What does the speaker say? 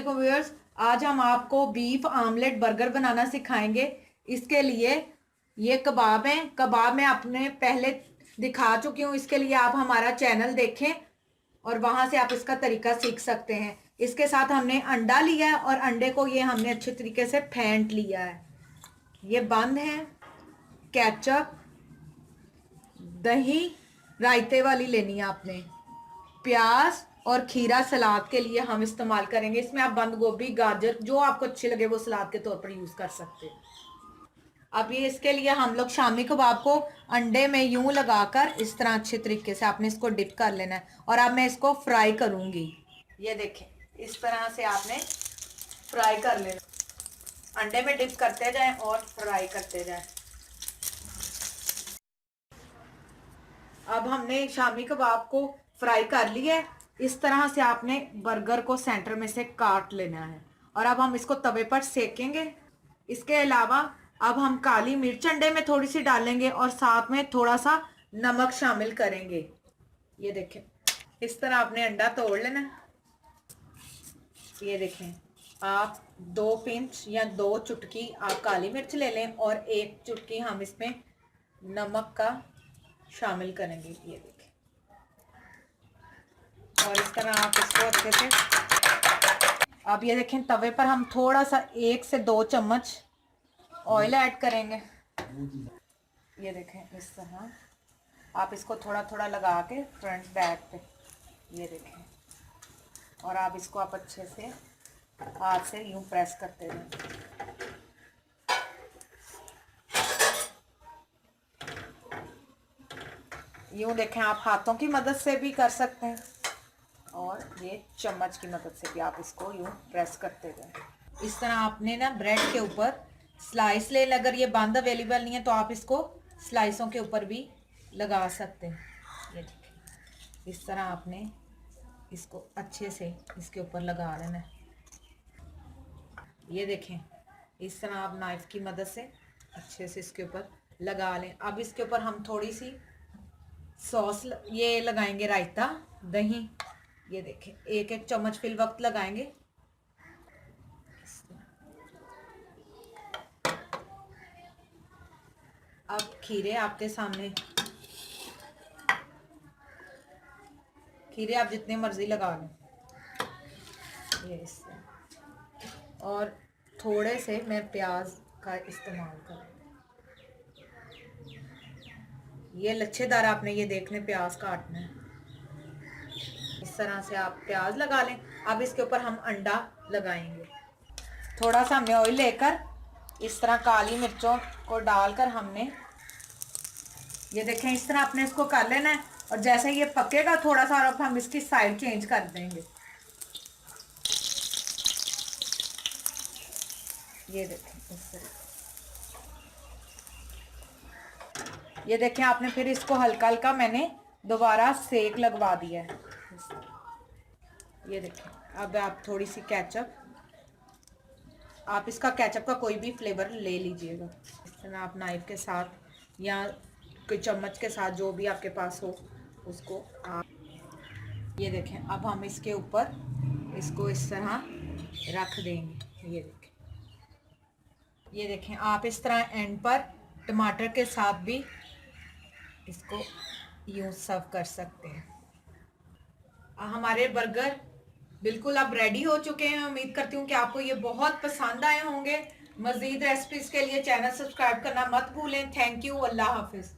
वालेकुम व्यूअर्स। आज हम आपको बीफ आमलेट बर्गर बनाना सिखाएंगे। इसके लिए ये कबाब हैं। कबाब मैं आपने पहले दिखा चुकी हूँ। इसके लिए आप हमारा चैनल देखें और वहां से आप इसका तरीका सीख सकते हैं। इसके साथ हमने अंडा लिया है और अंडे को ये हमने अच्छे तरीके से फेंट लिया है। ये बंद है। केचप, दही रायते वाली लेनी है आपने। प्याज और खीरा सलाद के लिए हम इस्तेमाल करेंगे। इसमें आप बंद गोभी, गाजर जो आपको अच्छी लगे वो सलाद के तौर पर यूज कर सकते हैं। अब ये इसके लिए हम लोग शामी कबाब को अंडे में यूं लगाकर इस तरह अच्छे तरीके से आपने इसको डिप कर लेना है और अब मैं इसको फ्राई करूंगी। ये देखें, इस तरह से आपने फ्राई कर लेना। अंडे में डिप करते जाएं और फ्राई करते जाएं। अब हमने शामी कबाब को फ्राई कर लिया है। इस तरह से आपने बर्गर को सेंटर में से काट लेना है और अब हम इसको तवे पर सेकेंगे। इसके अलावा अब हम काली मिर्च अंडे में थोड़ी सी डालेंगे और साथ में थोड़ा सा नमक शामिल करेंगे। ये देखें, इस तरह आपने अंडा तोड़ लेना है। ये देखें, आप 2 पिंच या 2 चुटकी आप काली मिर्च ले लें और 1 चुटकी हम इसमें नमक का शामिल करेंगे। ये देखें, और इस तरह आप इसको अच्छे से। अब ये देखें, तवे पर हम थोड़ा सा 1 से 2 चम्मच ऑयल ऐड करेंगे। ये देखें, इस तरह आप इसको थोड़ा थोड़ा लगा के फ्रंट बैक पे। ये देखें, और आप इसको आप अच्छे से हाथ से यूं प्रेस करते रहें। यूं देखें, आप हाथों की मदद से भी कर सकते हैं और ये चम्मच की मदद से भी आप इसको यूं प्रेस करते रहें। इस तरह आपने ना ब्रेड के ऊपर स्लाइस ले, अगर ये बंद अवेलेबल नहीं है तो आप इसको स्लाइसों के ऊपर भी लगा सकते हैं। ये देखिए, इस तरह आपने इसको अच्छे से इसके ऊपर लगा लेना है। ये देखें, इस तरह आप नाइफ की मदद से अच्छे से इसके ऊपर लगा लें। अब इसके ऊपर हम थोड़ी सी सॉस ये लगाएंगे, रायता, दही। ये देखें, 1-1 चम्मच फिल वक्त लगाएंगे। अब खीरे आपके सामने, खीरे आप जितने मर्जी लगा लें। ये इससे, और थोड़े से मैं प्याज का इस्तेमाल करूँ। ये लच्छेदार आपने ये देखने प्याज काटना है। इस तरह से आप प्याज लगा लें। अब इसके ऊपर हम अंडा लगाएंगे। थोड़ा सा हमने ऑयल लेकर इस तरह काली मिर्चों को डालकर हमने, ये देखें, इस तरह आपने इसको कर लेना है। और जैसे ये पकेगा थोड़ा सा, और हम इसकी साइड चेंज कर देंगे। ये देखें, इस तरह। ये देखें, आपने फिर इसको हल्का हल्का मैंने दोबारा सेक लगवा दिया है। ये देखें, अब आप थोड़ी सी केचप, आप इसका केचप का कोई भी फ्लेवर ले लीजिएगा। इस तरह आप नाइफ के साथ या कोई चम्मच के साथ, जो भी आपके पास हो, उसको आप। ये देखें, अब हम इसके ऊपर इसको इस तरह रख देंगे। ये देखें, ये देखें, आप इस तरह एंड पर टमाटर के साथ भी इसको यूं सर्व कर सकते हैं। हमारे बर्गर बिल्कुल अब रेडी हो चुके हैं। उम्मीद करती हूँ कि आपको ये बहुत पसंद आए होंगे। मज़ीद रेसिपीज़ के लिए चैनल सब्सक्राइब करना मत भूलें। Thank you. अल्लाह हाफिज़।